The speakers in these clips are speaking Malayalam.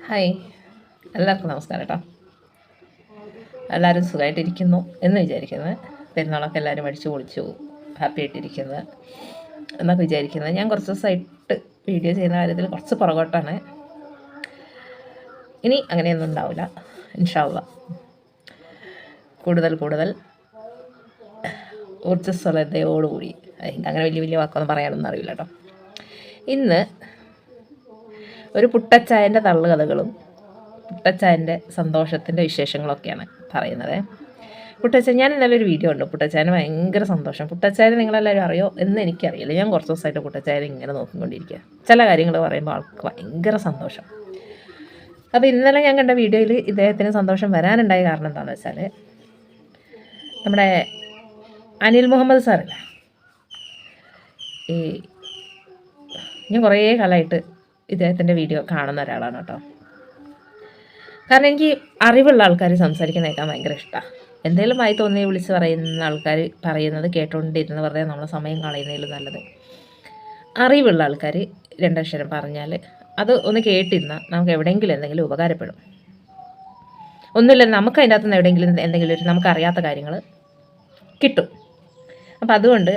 ഹായ്, എല്ലാവർക്കും നമസ്കാരം കേട്ടോ. എല്ലാവരും സുഖമായിട്ടിരിക്കുന്നു എന്ന് വിചാരിക്കുന്നത്. പെരുന്നാളൊക്കെ എല്ലാവരും അടിച്ചു പൊളിച്ചു ഹാപ്പി ആയിട്ടിരിക്കുന്നത് എന്നൊക്കെ വിചാരിക്കുന്നത്. ഞാൻ കുറച്ച് ദിവസമായിട്ട് വീഡിയോ ചെയ്യുന്ന കാര്യത്തിൽ കുറച്ച് പുറകോട്ടാണ്. ഇനി അങ്ങനെയൊന്നും ഉണ്ടാവില്ല, ഇൻഷാ അല്ലാഹ്. കൂടുതൽ ഊർജ്ജസ്വലതയോടുകൂടി, അങ്ങനെ വലിയ വലിയ വാക്കൊന്നും പറയാനൊന്നും അറിയില്ല കേട്ടോ. ഇന്ന് ഒരു പുട്ടച്ചായൻ്റെ തള്ളുകഥകളും പുട്ടച്ചായൻ്റെ സന്തോഷത്തിൻ്റെ വിശേഷങ്ങളൊക്കെയാണ് പറയുന്നത്. ഞാൻ ഇന്നലെ ഒരു വീഡിയോ ഉണ്ട്. പുട്ടച്ചായന് ഭയങ്കര സന്തോഷം. പുട്ടച്ചായനെ നിങ്ങളെല്ലാവരും അറിയോ എന്ന് എനിക്കറിയില്ല. ഞാൻ കുറച്ച് ദിവസമായിട്ട് പുട്ടച്ചായനെ ഇങ്ങനെ നോക്കിക്കൊണ്ടിരിക്കുക. ചില കാര്യങ്ങൾ പറയുമ്പോൾ ആൾക്ക് ഭയങ്കര സന്തോഷം. അപ്പോൾ ഇന്നലെ ഞാൻ കണ്ട വീഡിയോയിൽ ഇദ്ദേഹത്തിന് സന്തോഷം വരാനുണ്ടായ കാരണം എന്താണെന്ന് വെച്ചാൽ, നമ്മുടെ അനിൽ മുഹമ്മദ് സാറില്ല, ഞാൻ കുറേ കാലമായിട്ട് ഇദ്ദേഹത്തിൻ്റെ വീഡിയോ കാണുന്ന ഒരാളാണ് കേട്ടോ. കാരണം എനിക്ക് അറിവുള്ള ആൾക്കാർ സംസാരിക്കുന്ന കേൾക്കാൻ ഭയങ്കര ഇഷ്ടമാണ്. എന്തെങ്കിലും ആയി തോന്നി വിളിച്ച് പറയുന്ന ആൾക്കാർ പറയുന്നത് കേട്ടുകൊണ്ടിരുന്ന് വെറുതെ നമ്മളെ സമയം കളയുന്നതിലും നല്ലത് അറിവുള്ള ആൾക്കാർ രണ്ടക്ഷരം പറഞ്ഞാൽ അത് ഒന്ന് കേട്ടിരുന്നാൽ നമുക്ക് എവിടെയെങ്കിലും എന്തെങ്കിലും ഉപകാരപ്പെടും. ഒന്നുമില്ല, നമുക്ക് അതിൻ്റെ അകത്തുനിന്ന് എന്തെങ്കിലും ഒരു നമുക്കറിയാത്ത കാര്യങ്ങൾ കിട്ടും. അപ്പം അതുകൊണ്ട്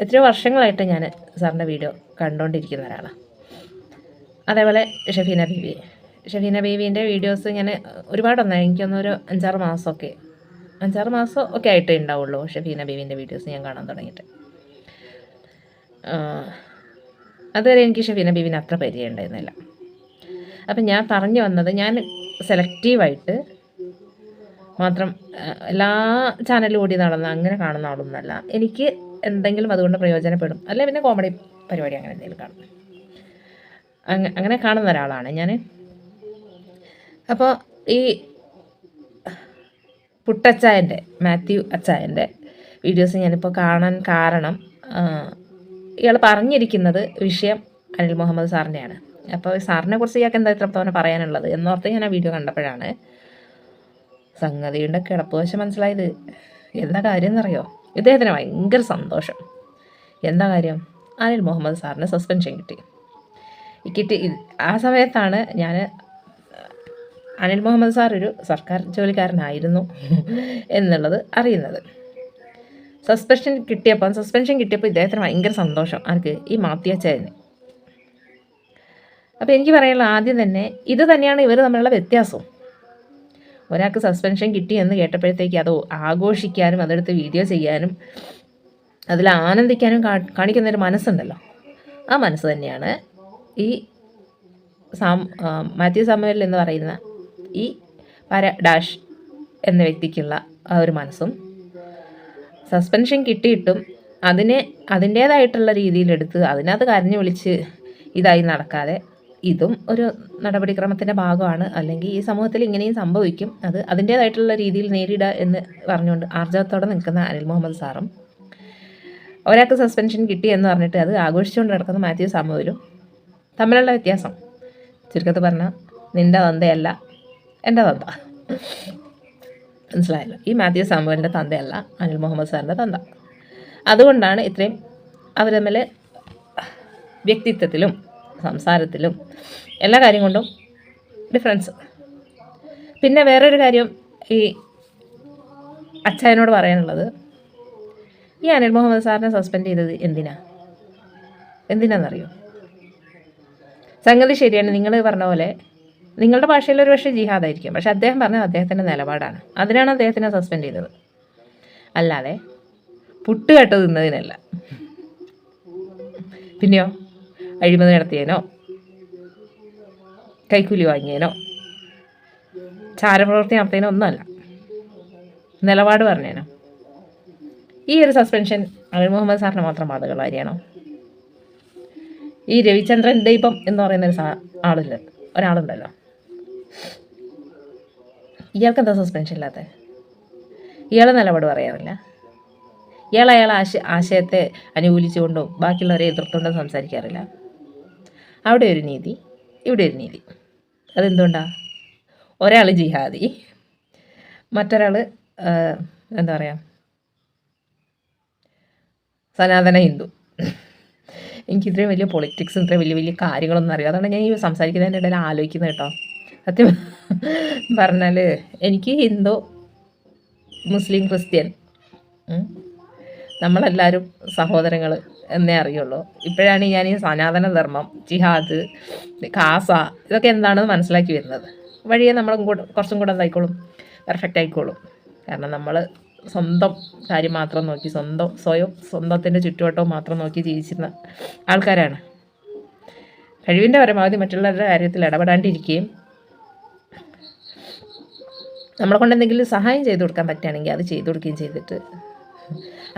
എത്രയോ വർഷങ്ങളായിട്ട് ഞാൻ സാറിൻ്റെ വീഡിയോ കണ്ടുകൊണ്ടിരിക്കുന്ന ഒരാളാണ്. അതേപോലെ ഷഫീന ബീവിൻ്റെ വീഡിയോസ് ഞാൻ ഒരുപാടൊന്നും, എനിക്കൊന്നൊരു 5-6 മാസം ഒക്കെ ആയിട്ടേ ഉണ്ടാവുള്ളൂ ഷഫീന ബീവിൻ്റെ വീഡിയോസ് ഞാൻ കാണാൻ തുടങ്ങിയിട്ട്. അതുവരെ എനിക്ക് ഷഫീന ബീവിന് അത്ര പരിചയം ഉണ്ടായിരുന്നില്ല. അപ്പം ഞാൻ പറഞ്ഞു വന്നത്, ഞാൻ സെലക്റ്റീവായിട്ട് മാത്രം എല്ലാ ചാനലിലും ഓടി നടന്ന് അങ്ങനെ കാണുന്ന ആളൊന്നുമല്ല. എനിക്ക് എന്തെങ്കിലും അതുകൊണ്ട് പ്രയോജനപ്പെടും, അല്ലെ പിന്നെ കോമഡി പരിപാടി അങ്ങനെ എന്തെങ്കിലും കാണും, അങ്ങനെ കാണുന്ന ഒരാളാണ് ഞാൻ. അപ്പോൾ ഈ പുട്ടച്ചായൻ്റെ, മാത്യു അച്ചായൻ്റെ വീഡിയോസ് ഞാനിപ്പോൾ കാണാൻ കാരണം, ഇയാൾ പറഞ്ഞിരിക്കുന്നത് വിഷയം അനിൽ മുഹമ്മദ് സാറിൻ്റെയാണ്. അപ്പോൾ സാറിനെ കുറിച്ച് ഇയാൾക്ക് എന്താ ഇത്രത്തോനെ പറയാനുള്ളത് എന്നോർത്ത് ഞാൻ ആ വീഡിയോ കണ്ടപ്പോഴാണ് സംഗതിയുടെ കിടപ്പുവശം മനസ്സിലായത്. എന്താ കാര്യം എന്നറിയോ? ഇദ്ദേഹത്തിന് ഭയങ്കര സന്തോഷം. എന്താ കാര്യം? അനിൽ മുഹമ്മദ് സാറിന് സസ്പെൻഷൻ കിട്ടി. ആ സമയത്താണ് ഞാൻ അനിൽ മുഹമ്മദ് സാർ ഒരു സർക്കാർ ജോലിക്കാരനായിരുന്നു എന്നുള്ളത് അറിയുന്നത്. സസ്പെൻഷൻ കിട്ടിയപ്പോൾ ഇദ്ദേഹത്തിന് ഭയങ്കര സന്തോഷം. ആർക്ക്? ഈ മാത്യാച്ചായന്. അപ്പോൾ എനിക്ക് പറയാനുള്ള ആദ്യം തന്നെ ഇത് തന്നെയാണ് ഇവർ തമ്മിലുള്ള വ്യത്യാസവും. ഒരാൾക്ക് സസ്പെൻഷൻ കിട്ടി എന്ന് കേട്ടപ്പോഴത്തേക്ക് അത് ആഘോഷിക്കാനും അതെടുത്ത് വീഡിയോ ചെയ്യാനും അതിൽ ആനന്ദിക്കാനും കാണിക്കുന്നൊരു മനസ്സുണ്ടല്ലോ, ആ മനസ്സ് തന്നെയാണ് ഈ മാത്യു സാമുവൽ എന്ന് പറയുന്ന ഈ ഡാഷ് എന്ന വ്യക്തിക്കുള്ള ആ ഒരു മനസ്സും. സസ്പെൻഷൻ കിട്ടിയിട്ടും അതിൻ്റേതായിട്ടുള്ള രീതിയിലെടുത്ത് അതിനകത്ത് കരഞ്ഞു വിളിച്ച് ഇതായി നടക്കാതെ, ഇതും ഒരു നടപടിക്രമത്തിൻ്റെ ഭാഗമാണ്, അല്ലെങ്കിൽ ഈ സമൂഹത്തിൽ ഇങ്ങനെയും സംഭവിക്കും, അത് അതിൻ്റേതായിട്ടുള്ള രീതിയിൽ നേരിടുക എന്ന് പറഞ്ഞുകൊണ്ട് ആർജവത്തോടെ നിൽക്കുന്ന അനിൽ മുഹമ്മദ് സാറും, ഒരാൾക്ക് സസ്പെൻഷൻ കിട്ടി എന്ന് പറഞ്ഞിട്ട് അത് ആഘോഷിച്ചുകൊണ്ട് നടക്കുന്ന മാത്യു സാമുവലും തമ്മിലുള്ള വ്യത്യാസം ചുരുക്കത്തിൽ പറഞ്ഞാൽ, നിൻ്റെ തന്തയല്ല എൻ്റെ തന്ത. മനസ്സിലായല്ലോ? ഈ മാത്യു സാമുവലിൻ്റെ തന്തയല്ല അനിൽ മുഹമ്മദ് സാറിൻ്റെ തന്ത. അതുകൊണ്ടാണ് ഇത്രയും അവർ തമ്മിൽ വ്യക്തിത്വത്തിലും സംസാരത്തിലും എല്ലാ കാര്യം കൊണ്ടും ഡിഫറൻസ്. പിന്നെ വേറൊരു കാര്യം ഈ അച്ചായനോട് പറയാനുള്ളത്, ഈ അനിൽ മുഹമ്മദ് സാറിനെ സസ്പെൻഡ് ചെയ്തത് എന്തിനാണെന്നറിയോ? സംഗതി ശരിയാണ്, നിങ്ങൾ പറഞ്ഞ പോലെ നിങ്ങളുടെ ഭാഷയിൽ ഒരു പക്ഷേ ജിഹാദായിരിക്കും, പക്ഷെ അദ്ദേഹം പറഞ്ഞത് അദ്ദേഹത്തിൻ്റെ നിലപാടാണ്. അതിനാണ് അദ്ദേഹത്തിനെ സസ്പെൻഡ് ചെയ്തത്, അല്ലാതെ പുട്ടുകെട്ട് തിന്നതിനല്ല. പിന്നെയോ അഴിമതി നടത്തിയതിനോ കൈക്കൂലി വാങ്ങിയതിനോ ചാരപ്രവൃത്തി നടത്തിയതിനോ ഒന്നുമല്ല, നിലപാട് പറഞ്ഞേനോ. ഈ ഒരു സസ്പെൻഷൻ അനിൽ മുഹമ്മദ് സാറിന് മാത്രം ബാധകമുള്ള കാര്യമാണോ? ഈ രവിചന്ദ്രൻ ദീപം എന്ന് പറയുന്ന ഒരാളുണ്ടല്ലോ, ഇയാൾക്ക് എന്താ സസ്പെൻഷൻ ഇല്ലാത്ത? ഇയാൾ നിലപാട് പറയാറില്ല. അയാൾ ആശയത്തെ അനുകൂലിച്ചുകൊണ്ടോ ബാക്കിയുള്ളവരെ എതിർത്തുകൊണ്ടോ സംസാരിക്കാറില്ല. അവിടെ ഒരു നീതി, ഇവിടെ ഒരു നീതി. അതെന്തുകൊണ്ടാണ്? ഒരാൾ ജിഹാദി, മറ്റൊരാൾ എന്താ പറയുക, സനാതന ഹിന്ദു. എനിക്ക് ഇത്രയും വലിയ പൊളിറ്റിക്സും ഇത്രയും വലിയ വലിയ കാര്യങ്ങളൊന്നും അറിയാം. അതുകൊണ്ട് ഞാൻ ഈ സംസാരിക്കുന്നതിൻ്റെ ഇടയിൽ ആലോചിക്കുന്നത് കേട്ടോ. സത്യം പറഞ്ഞാൽ എനിക്ക് ഹിന്ദു, മുസ്ലിം, ക്രിസ്ത്യൻ നമ്മളെല്ലാവരും സഹോദരങ്ങൾ എന്നേ അറിയുള്ളൂ. ഇപ്പോഴാണ് ഞാൻ ഈ സനാതന ധർമ്മം, ജിഹാദ്, കാസ ഇതൊക്കെ എന്താണെന്ന് മനസ്സിലാക്കി വരുന്നത്. വഴിയെ നമ്മൾ കുറച്ചും കൂടെ എന്തായിക്കോളും, പെർഫെക്റ്റ് ആയിക്കോളും. കാരണം നമ്മൾ സ്വന്തം കാര്യം മാത്രം നോക്കി, സ്വന്തത്തിൻ്റെ ചുറ്റുവട്ടവും മാത്രം നോക്കി ജീവിച്ചിരുന്ന ആൾക്കാരാണ്. കഴിവിൻ്റെ പരമാവധി മറ്റുള്ളവരുടെ കാര്യത്തിൽ ഇടപെടാണ്ടിരിക്കുകയും നമ്മളെ കൊണ്ട് എന്തെങ്കിലും സഹായം ചെയ്തു കൊടുക്കാൻ പറ്റുകയാണെങ്കിൽ അത് ചെയ്തു കൊടുക്കുകയും ചെയ്തിട്ട്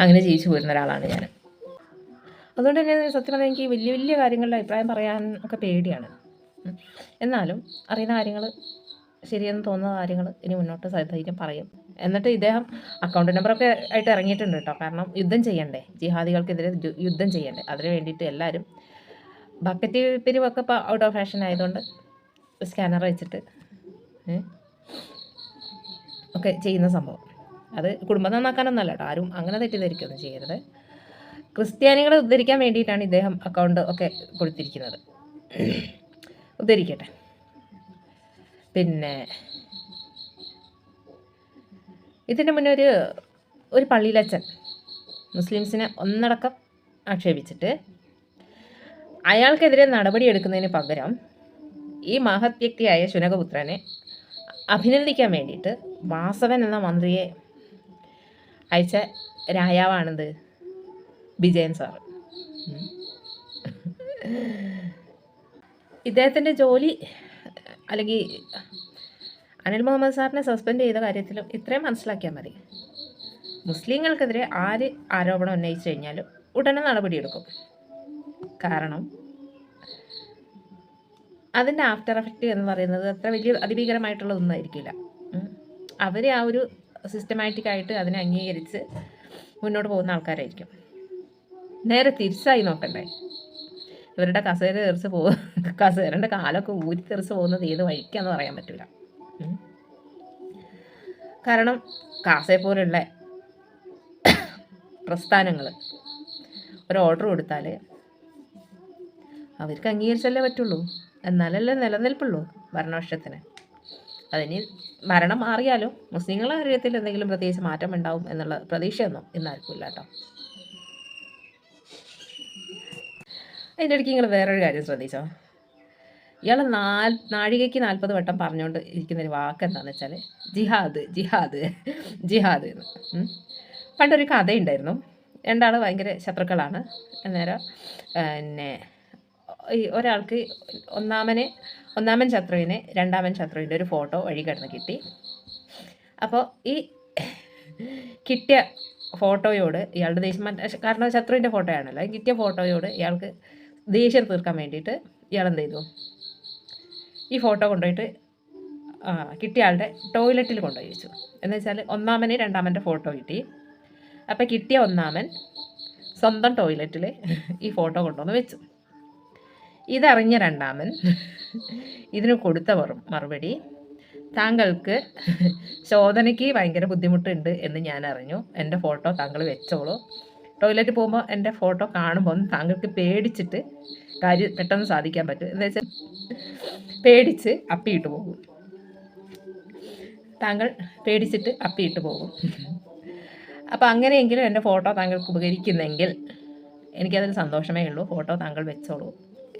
അങ്ങനെ ജീവിച്ചു പോരുന്ന ഒരാളാണ് ഞാൻ. അതുകൊണ്ട് തന്നെ സത്യം പറഞ്ഞാൽ എനിക്ക് വലിയ വലിയ കാര്യങ്ങളുടെ അഭിപ്രായം പറയാൻ ഒക്കെ പേടിയാണ്. എന്നാലും അറിയുന്ന കാര്യങ്ങൾ, ശരിയെന്ന് തോന്നുന്ന കാര്യങ്ങൾ ഇനി മുന്നോട്ട് ധൈര്യം പറയും. എന്നിട്ട് ഇദ്ദേഹം അക്കൗണ്ട് നമ്പറൊക്കെ ആയിട്ട് ഇറങ്ങിയിട്ടുണ്ട് കേട്ടോ. കാരണം യുദ്ധം ചെയ്യണ്ടേ, ജിഹാദികൾക്കെതിരെ യുദ്ധം ചെയ്യണ്ടേ, അതിന് വേണ്ടിയിട്ട് എല്ലാവരും ബക്കറ്റ് പിരിവൊക്കെ ഇപ്പോൾ ഔട്ട് ഓഫ് ഫാഷൻ ആയതുകൊണ്ട് സ്കാനർ വെച്ചിട്ട് ഒക്കെ ചെയ്യുന്ന സംഭവം. അത് കുടുംബം നന്നാക്കാനൊന്നല്ല കേട്ടോ, ആരും അങ്ങനെ തെറ്റിദ്ധരിക്കൊന്നും ചെയ്യരുത്. ക്രിസ്ത്യാനികളെ ഉദ്ധരിക്കാൻ വേണ്ടിയിട്ടാണ് ഇദ്ദേഹം അക്കൗണ്ട് ഒക്കെ കൊടുത്തിരിക്കുന്നത്. ഉദ്ധരിക്കട്ടെ. പിന്നെ ഇതിൻ്റെ മുന്നേ ഒരു പള്ളിയിലച്ചൻ മുസ്ലിംസിനെ ഒന്നടക്കം ആക്ഷേപിച്ചിട്ട് അയാൾക്കെതിരെ നടപടിയെടുക്കുന്നതിന് പകരം ഈ മഹത് വ്യക്തിയായ ശുനകപുത്രനെ അഭിനന്ദിക്കാൻ വേണ്ടിയിട്ട് വാസവൻ എന്ന മന്ത്രിയെ അയച്ച രാജാവാണിത് വിജയൻ സാറ്. ഇദ്ദേഹത്തിൻ്റെ ജോലി അല്ലെങ്കിൽ അനിൽ മുഹമ്മദ് സാറിനെ സസ്പെൻഡ് ചെയ്ത കാര്യത്തിലും ഇത്രയും മനസ്സിലാക്കിയാൽ മതി. മുസ്ലിങ്ങൾക്കെതിരെ ആര് ആരോപണം ഉന്നയിച്ചു കഴിഞ്ഞാലും ഉടനെ നടപടിയെടുക്കും. കാരണം അതിൻ്റെ ആഫ്റ്റർ എഫക്റ്റ് എന്ന് പറയുന്നത് അത്ര വലിയ അതിഭീകരമായിട്ടുള്ളതൊന്നും ആയിരിക്കില്ല. അവർ ആ ഒരു സിസ്റ്റമാറ്റിക്കായിട്ട് അതിനെ അംഗീകരിച്ച് മുന്നോട്ട് പോകുന്ന ആൾക്കാരായിരിക്കും. നേരെ തിരിച്ചായി നോക്കണ്ടേ, ഇവരുടെ കസേര തെറിച്ച് കസേരൻ്റെ കാലൊക്കെ ഊരി തെറിച്ച് പോകുന്നത് ഏത് വഴിക്കാന്ന് പറയാൻ പറ്റില്ല. കാരണം കാസയെ പോലുള്ള പ്രസ്ഥാനങ്ങൾ ഒരു ഓർഡർ കൊടുത്താൽ അവർക്ക് അംഗീകരിച്ചല്ലേ പറ്റുള്ളൂ, എന്നാലല്ലേ നിലനിൽപ്പുള്ളൂ ഭരണപക്ഷത്തിന്. അതിന് ഭരണം മാറിയാലും മുസ്ലിങ്ങളുടെ കാര്യത്തിൽ എന്തെങ്കിലും പ്രത്യേകിച്ച് മാറ്റം ഉണ്ടാവും എന്നുള്ള പ്രതീക്ഷയൊന്നും ഇന്നാർക്കും ഇല്ല കേട്ടോ. അതിൻ്റെ ഇടയ്ക്ക് നിങ്ങൾ വേറൊരു കാര്യം ശ്രദ്ധിച്ചോ, ഇയാൾ നാഴികയ്ക്ക് 40 വട്ടം പറഞ്ഞുകൊണ്ട് ഇരിക്കുന്നൊരു വാക്ക് എന്താണെന്ന് വെച്ചാൽ ജിഹാദ് ജിഹാദ് ജിഹാദ് എന്ന്. പണ്ടൊരു കഥയുണ്ടായിരുന്നു. രണ്ടാൾ ഭയങ്കര ശത്രുക്കളാണ്. അന്നേരം പിന്നെ ഈ ഒരാൾക്ക് ഒന്നാമൻ ശത്രുവിനെ രണ്ടാമൻ ശത്രുവിൻ്റെ ഒരു ഫോട്ടോ വഴി കിടന്ന് കിട്ടി. അപ്പോൾ ഈ കിട്ടിയ ഫോട്ടോയോട് ഇയാളുടെ ദേഷ്യം, കാരണം ശത്രുവിൻ്റെ ഫോട്ടോയാണല്ലോ, കിട്ടിയ ഫോട്ടോയോട് ഇയാൾക്ക് ദേഷ്യം തീർക്കാൻ വേണ്ടിയിട്ട് ഇയാൾ എന്ത് ചെയ്തു, ഈ ഫോട്ടോ കൊണ്ടുപോയിട്ട് കിട്ടിയ ആളുടെ ടോയ്ലറ്റിൽ കൊണ്ടുപോയി വെച്ചു. എന്ന് വെച്ചാൽ ഒന്നാമന് രണ്ടാമൻ്റെ ഫോട്ടോ കിട്ടി. അപ്പോൾ കിട്ടിയ ഒന്നാമൻ സ്വന്തം ടോയ്ലറ്റിൽ ഈ ഫോട്ടോ കൊണ്ടുവന്ന് വെച്ചു. ഇതറിഞ്ഞ രണ്ടാമൻ ഇതിന് കൊടുത്ത മറുപടി, താങ്കൾക്ക് ശോധനയ്ക്ക് ഭയങ്കര ബുദ്ധിമുട്ടുണ്ട് എന്ന് ഞാൻ അറിഞ്ഞു, എൻ്റെ ഫോട്ടോ താങ്കൾ വെച്ചോളൂ, ടോയ്ലറ്റിൽ പോകുമ്പോൾ എൻ്റെ ഫോട്ടോ കാണുമ്പോൾ താങ്കൾക്ക് പേടിച്ചിട്ട് കാര്യം പെട്ടെന്ന് സാധിക്കാൻ പറ്റും, എന്ന് വെച്ചാൽ പേടിച്ച് അപ്പിയിട്ട് പോകും, താങ്കൾ പേടിച്ചിട്ട് അപ്പിയിട്ട് പോകും. അപ്പോൾ അങ്ങനെയെങ്കിലും എൻ്റെ ഫോട്ടോ താങ്കൾക്ക് ഉപകരിക്കുന്നെങ്കിൽ എനിക്കതിൽ സന്തോഷമേ ഉള്ളൂ, ഫോട്ടോ താങ്കൾ വെച്ചോളൂ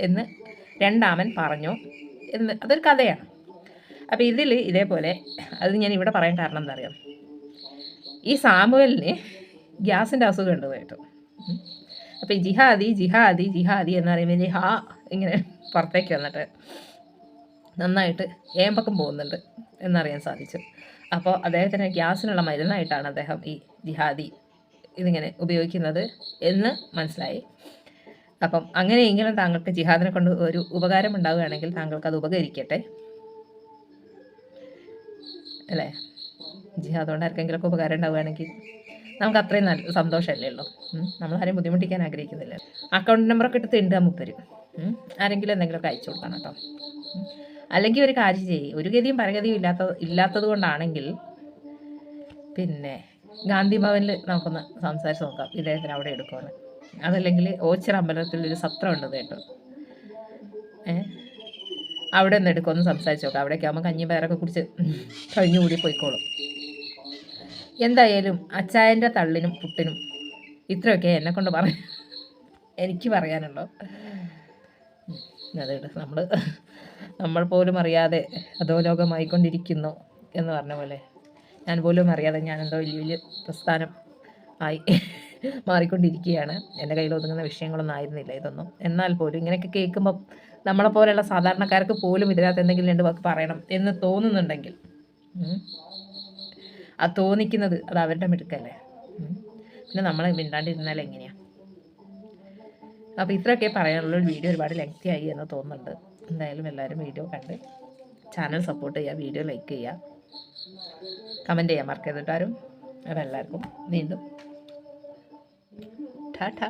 എന്ന് രണ്ടാമൻ പറഞ്ഞു എന്ന്. അതൊരു കഥയാണ്. അപ്പോൾ ഇതിൽ ഇതേപോലെ അത് ഞാൻ ഇവിടെ പറയാൻ കാരണം എന്താ അറിയാം, ഈ സാമുവലിന് ഗ്യാസിൻ്റെ അസുഖം ഉണ്ട് കേട്ടോ. അപ്പോൾ ഈ ജിഹാദി ജിഹാദി ജിഹാദി എന്ന് പറയുമ്പോൾ ഇങ്ങനെ പുറത്തേക്ക് വന്നിട്ട് നന്നായിട്ട് ഏമ്പക്കം പോകുന്നുണ്ട് എന്നറിയാൻ സാധിച്ചു. അപ്പോൾ അദ്ദേഹത്തിന് ഗ്യാസിനുള്ള മരുന്നായിട്ടാണ് അദ്ദേഹം ഈ ജിഹാദി ഇതിങ്ങനെ ഉപയോഗിക്കുന്നത് എന്ന് മനസ്സിലായി. അപ്പം അങ്ങനെയെങ്കിലും താങ്കൾക്ക് ജിഹാദിനെ കൊണ്ട് ഒരു ഉപകാരം ഉണ്ടാവുകയാണെങ്കിൽ താങ്കൾക്ക് അത് ഉപകരിക്കട്ടെ അല്ലേ. ജിഹാദ് കൊണ്ട് ആർക്കെങ്കിലുമൊക്കെ ഉപകാരം ഉണ്ടാവുകയാണെങ്കിൽ നമുക്ക് അത്രയും നല്ല സന്തോഷമല്ലേ ഉള്ളൂ. നമ്മളാരെയും ബുദ്ധിമുട്ടിക്കാൻ ആഗ്രഹിക്കുന്നില്ല. അക്കൗണ്ട് നമ്പറൊക്കെ ഇട്ട് തിണ്ടുക മുപ്പരും. ആരെങ്കിലും എന്തെങ്കിലുമൊക്കെ അയച്ചു കൊടുക്കണം കേട്ടോ. അല്ലെങ്കിൽ ഒരു കാര്യം ചെയ്യും, ഒരു ഗതിയും പരഗതിയും ഇല്ലാത്തത് കൊണ്ടാണെങ്കിൽ പിന്നെ ഗാന്ധി ഭവനിൽ നമുക്കൊന്ന് സംസാരിച്ച് നോക്കാം ഇദ്ദേഹത്തിന് അവിടെ എടുക്കുമെന്ന്. അതല്ലെങ്കിൽ ഓച്ചിറ അമ്പലത്തിൽ ഒരു സത്രം ഉണ്ടെന്ന് കേട്ടോ. അവിടെ നിന്ന് എടുക്കുമെന്ന് സംസാരിച്ച് നോക്കാം. അവിടേക്ക് ആകുമ്പോൾ കഞ്ഞി പയറൊക്കെ കുടിച്ച് കഴിഞ്ഞുകൂടി പോയിക്കോളും. എന്തായാലും അച്ചായൻ്റെ തള്ളിനും പുട്ടിനും ഇത്രയൊക്കെ എന്നെക്കൊണ്ട് എനിക്ക് പറയാനുള്ളൂ. അതെ, നമ്മൾ പോലും അറിയാതെ അധോലോകമായിക്കൊണ്ടിരിക്കുന്നു എന്ന് പറഞ്ഞ പോലെ ഞാൻ പോലും അറിയാതെ ഞാൻ എന്തോ വലിയ വലിയ പ്രസ്ഥാനം ആയി മാറിക്കൊണ്ടിരിക്കുകയാണ്. എൻ്റെ കയ്യിൽ ഒതുങ്ങുന്ന വിഷയങ്ങളൊന്നും ആയിരുന്നില്ല ഇതൊന്നും. എന്നാൽ പോലും ഇങ്ങനെയൊക്കെ കേൾക്കുമ്പോൾ നമ്മളെപ്പോലെയുള്ള സാധാരണക്കാർക്ക് പോലും ഇതിനകത്ത് എന്തെങ്കിലും രണ്ട് വാക്ക് പറയണം എന്ന് തോന്നുന്നുണ്ടെങ്കിൽ ആ തോന്നിക്കുന്നത് അത് അവരുടെ മിടുക്കല്ലേ. പിന്നെ നമ്മളെ മിണ്ടാണ്ടിരുന്നാൽ എങ്ങനെയാണ്? അപ്പോൾ ഇത്രയൊക്കെ പറയാനുള്ള വീഡിയോ ഒരുപാട് ലെങ്തി ആയി എന്ന് തോന്നുന്നുണ്ട്. എന്തായാലും എല്ലാവരും വീഡിയോ കണ്ട് ചാനൽ സപ്പോർട്ട് ചെയ്യുക, വീഡിയോ ലൈക്ക് ചെയ്യുക, കമൻറ്റ് ചെയ്യാൻ മറക്കരുത് ആരും. അപ്പോൾ എല്ലാവർക്കും വീണ്ടും ടാറ്റാ.